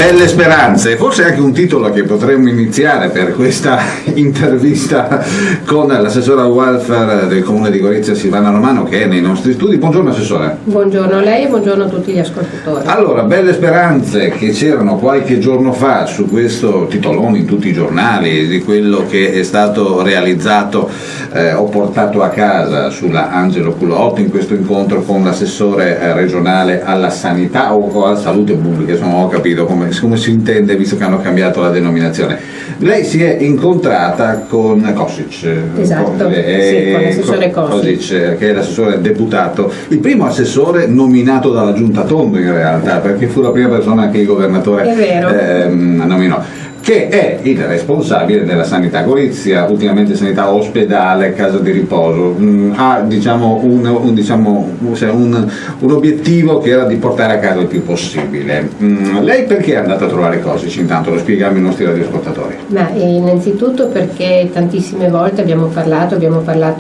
Belle speranze, forse anche un titolo che potremmo iniziare per questa intervista con l'assessore al welfare del comune di Gorizia, Silvana Romano, che è nei nostri studi. Buongiorno assessore. Buongiorno a lei e buongiorno a tutti gli ascoltatori. Allora, belle speranze che c'erano qualche giorno fa su questo titolone in tutti i giornali di quello che è stato realizzato o portato a casa sulla Angelo Culotto in questo incontro con l'assessore regionale alla sanità o alla salute pubblica, insomma, ho capito come si intende visto che hanno cambiato la denominazione. Lei si è incontrata con Kosic, esatto, con l'assessore Kosic, che è l'assessore deputato, il primo assessore nominato dalla Giunta Tondo in realtà, perché fu la prima persona che il governatore nominò, che è il responsabile della sanità Gorizia, ultimamente sanità ospedale, casa di riposo. Ha un obiettivo che era di portare a casa il più possibile. Lei perché è andata a trovare Kosic? Intanto lo spieghiamo ai nostri radioascoltatori. Innanzitutto perché tantissime volte abbiamo parlato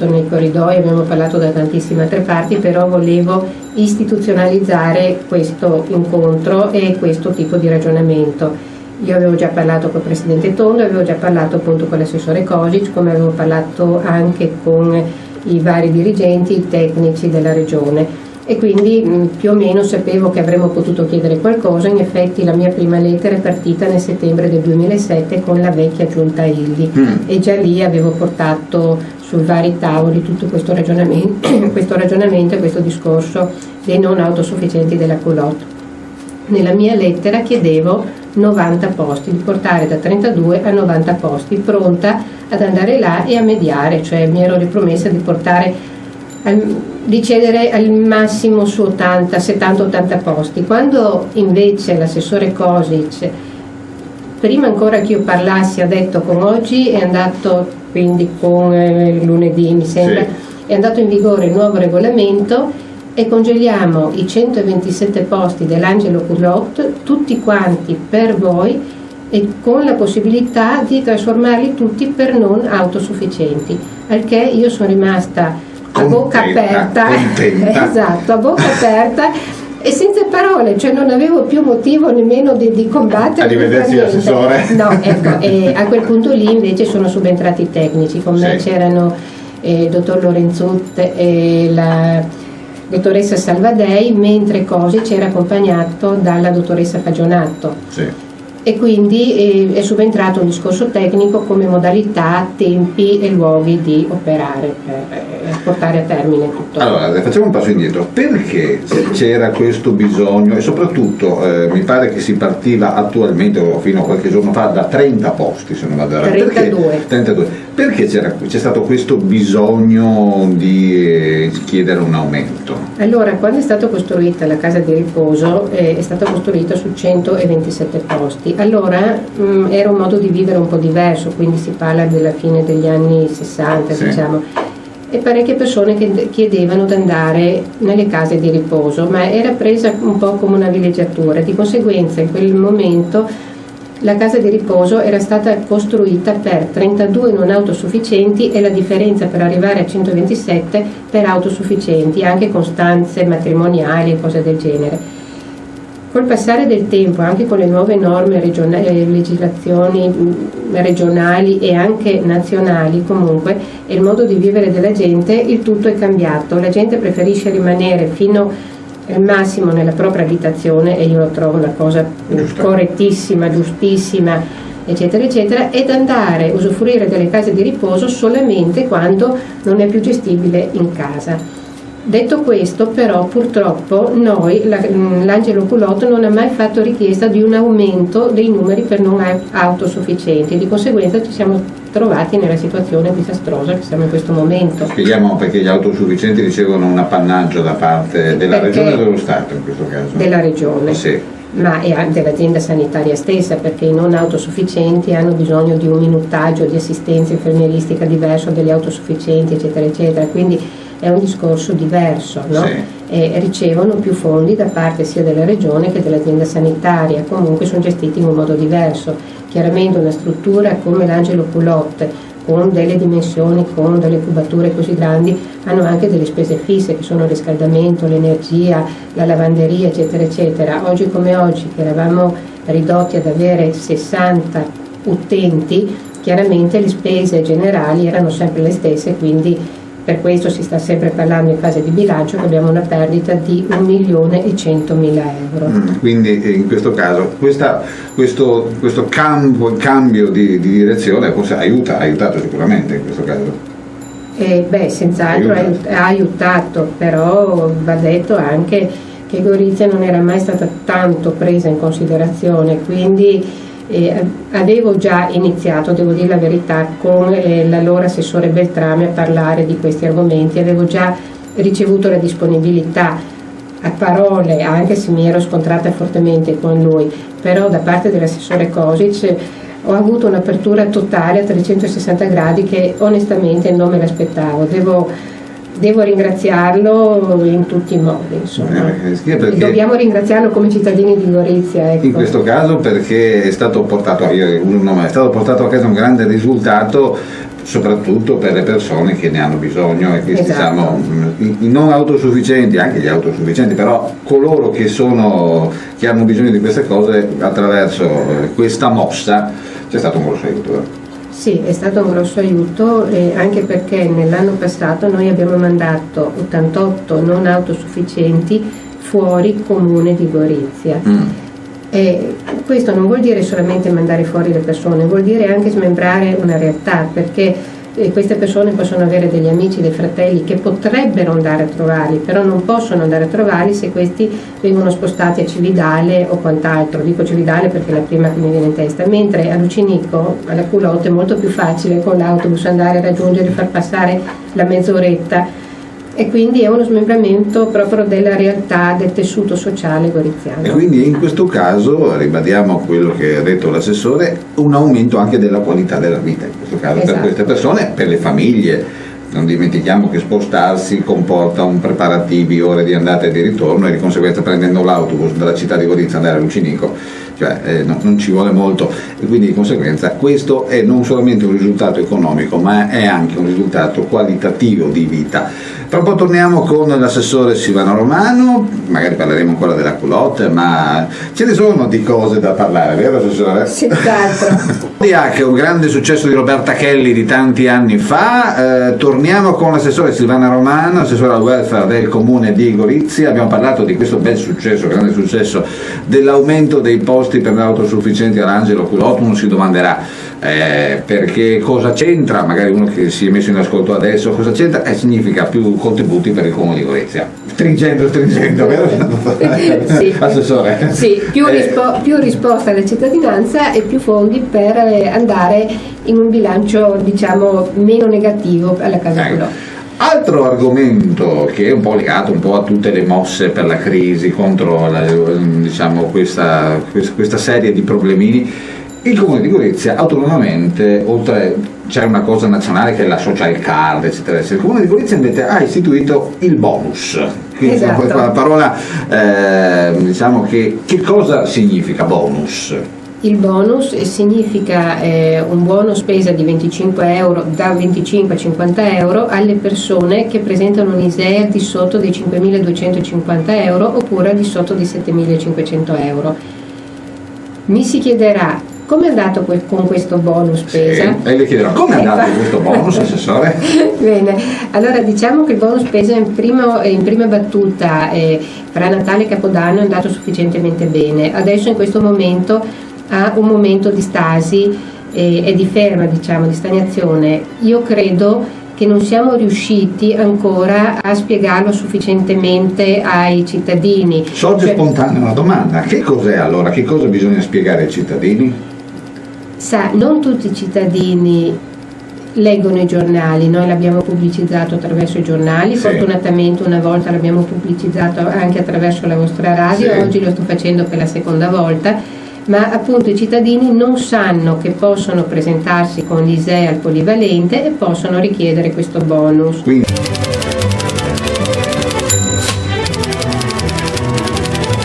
nei corridoi, abbiamo parlato da tantissime altre parti, però volevo istituzionalizzare questo incontro e questo tipo di ragionamento. Io avevo già parlato con il Presidente Tondo, avevo già parlato appunto con l'assessore Kosic, come avevo parlato anche con i vari dirigenti tecnici della Regione, e quindi più o meno sapevo che avremmo potuto chiedere qualcosa. In effetti la mia prima lettera è partita nel settembre del 2007 con la vecchia giunta Ildi e già lì avevo portato sui vari tavoli tutto questo ragionamento e questo discorso dei non autosufficienti della Culotto. Nella mia lettera chiedevo 90 posti, di portare da 32 a 90 posti, pronta ad andare là e a mediare, cioè mi ero ripromessa di cedere al massimo su 70-80 posti. Quando invece l'assessore Kosic, prima ancora che io parlassi, ha detto con oggi è andato, quindi con lunedì mi sembra, è andato in vigore il nuovo regolamento e congeliamo i 127 posti dell'Angelo Culotto tutti quanti per voi e con la possibilità di trasformarli tutti per non autosufficienti, al che io sono rimasta a bocca aperta esatto, a bocca aperta e senza parole, cioè non avevo più motivo nemmeno di combattere. Arrivederci assessore. No, ecco, e a quel punto lì invece sono subentrati i tecnici, con me c'erano il dottor Lorenzutti e la dottoressa Salvadei, mentre Kosic era accompagnato dalla dottoressa Fagionato. E quindi è subentrato un discorso tecnico come modalità, tempi e luoghi di operare per portare a termine tutto. Allora, facciamo un passo indietro. Perché c'era questo bisogno e soprattutto mi pare che si partiva attualmente o fino a qualche giorno fa da 30 posti, se non vado errato. 32. Perché c'è stato questo bisogno di chiedere un aumento? Allora, quando è stata costruita la casa di riposo è stata costruita su 127 posti. Allora era un modo di vivere un po' diverso, quindi si parla della fine degli anni 60, diciamo, e parecchie persone che chiedevano di andare nelle case di riposo, ma era presa un po' come una villeggiatura. Di conseguenza in quel momento la casa di riposo era stata costruita per 32 non autosufficienti e la differenza per arrivare a 127 per autosufficienti, anche con stanze matrimoniali e cose del genere. Col passare del tempo, anche con le nuove norme legislazioni regionali e anche nazionali comunque, e il modo di vivere della gente, il tutto è cambiato. La gente preferisce rimanere fino al massimo nella propria abitazione, e io lo trovo una cosa correttissima, giustissima, eccetera eccetera, ed andare a usufruire delle case di riposo solamente quando non è più gestibile in casa. Detto questo, però, purtroppo noi, l'Angelo Culotto non ha mai fatto richiesta di un aumento dei numeri per non autosufficienti, di conseguenza ci siamo trovati nella situazione disastrosa che siamo in questo momento. Spieghiamo perché gli autosufficienti ricevono un appannaggio da parte della Regione o dello Stato in questo caso? Della Regione. Ma è anche dell'azienda sanitaria stessa, perché i non autosufficienti hanno bisogno di un minutaggio di assistenza infermieristica diverso degli autosufficienti, eccetera eccetera, quindi è un discorso diverso, no? E ricevono più fondi da parte sia della Regione che dell'azienda sanitaria, comunque sono gestiti in un modo diverso. Chiaramente una struttura come l'Angelo Culotto, con delle dimensioni, con delle cubature così grandi, hanno anche delle spese fisse che sono il riscaldamento, l'energia, la lavanderia, eccetera eccetera. Oggi come oggi, che eravamo ridotti ad avere 60 utenti, chiaramente le spese generali erano sempre le stesse, quindi per questo si sta sempre parlando in fase di bilancio che abbiamo una perdita di 1.100.000 euro. Quindi in questo caso questo cambio di direzione forse ha aiutato sicuramente in questo caso. Senz'altro ha aiutato, però va detto anche che Gorizia non era mai stata tanto presa in considerazione, quindi avevo già iniziato, devo dire la verità, con l'allora assessore Beltrame a parlare di questi argomenti, avevo già ricevuto la disponibilità a parole, anche se mi ero scontrata fortemente con lui, però da parte dell'assessore Kosic ho avuto un'apertura totale a 360 gradi che onestamente non me l'aspettavo. Devo ringraziarlo in tutti i modi, insomma. Dobbiamo ringraziarlo come cittadini di Gorizia. Ecco. In questo caso perché è stato portato a casa un grande risultato, soprattutto per le persone che ne hanno bisogno e questi siamo i non autosufficienti, anche gli autosufficienti, però coloro che hanno bisogno di queste cose, attraverso questa mossa c'è stato un grosso aiuto. Sì, è stato un grosso aiuto, anche perché nell'anno passato noi abbiamo mandato 88 non autosufficienti fuori comune di Gorizia. Questo non vuol dire solamente mandare fuori le persone, vuol dire anche smembrare una realtà, perché queste persone possono avere degli amici, dei fratelli che potrebbero andare a trovarli, però non possono andare a trovarli se questi vengono spostati a Cividale o quant'altro. Dico Cividale perché è la prima che mi viene in testa, mentre a Lucinico, alla Culotte, è molto più facile con l'autobus andare a raggiungere, far passare la mezz'oretta, e quindi è uno smembramento proprio della realtà del tessuto sociale goriziano. E quindi in questo caso, ribadiamo quello che ha detto l'assessore, un aumento anche della qualità della vita, in questo caso per queste persone, per le famiglie. Non dimentichiamo che spostarsi comporta un preparativi, ore di andata e di ritorno, e di conseguenza prendendo l'autobus dalla città di Gorizia andare a Lucinico, non ci vuole molto, e quindi di conseguenza questo è non solamente un risultato economico, ma è anche un risultato qualitativo di vita. Tra un po' torniamo con l'assessore Silvano Romano, magari parleremo ancora della culotte, ma ce ne sono di cose da parlare, vero assessore? Senz'altro. Che è un grande successo di Roberta Kelly di tanti anni fa. Torniamo con l'assessore Silvana Romano, assessore al welfare del comune di Gorizia. Abbiamo parlato di questo bel successo, grande successo dell'aumento dei posti per l'autosufficienti all'Angelo Culotte. Uno si domanderà perché cosa c'entra, magari uno che si è messo in ascolto adesso, cosa c'entra? Significa più contributi per il comune di Gorizia. Stringendo, vero? Sì. Assessore? Sì, più risposta alla cittadinanza e più fondi per andare in un bilancio, diciamo, meno negativo alla Casa Culotte. Altro argomento che è un po' legato un po' a tutte le mosse per la crisi contro questa serie di problemini, il comune di Gorizia autonomamente, oltre c'è una cosa nazionale che è la social card, eccetera, il comune di Gorizia invece ha istituito il bonus. Quindi la parola, che cosa significa bonus? Il bonus significa un buono spesa di 25 euro, da 25 a 50 euro alle persone che presentano un ISEE al di sotto dei 5.250 euro oppure al di sotto dei 7.500 euro. Mi si chiederà come è andato con questo bonus spesa? Lei le chiederà come è andato questo bonus, assessore? Bene, allora diciamo che il bonus spesa in prima battuta fra Natale e Capodanno è andato sufficientemente bene. Adesso in questo momento ha un momento di stasi e di ferma, diciamo, di stagnazione. Io credo che non siamo riusciti ancora a spiegarlo sufficientemente ai cittadini. Sorge spontanea una domanda: che cos'è allora? Che cosa bisogna spiegare ai cittadini? Non tutti i cittadini leggono i giornali, noi l'abbiamo pubblicizzato attraverso i giornali, fortunatamente una volta l'abbiamo pubblicizzato anche attraverso la vostra radio, oggi lo sto facendo per la seconda volta, ma appunto i cittadini non sanno che possono presentarsi con l'ISEE al polivalente e possono richiedere questo bonus. Quindi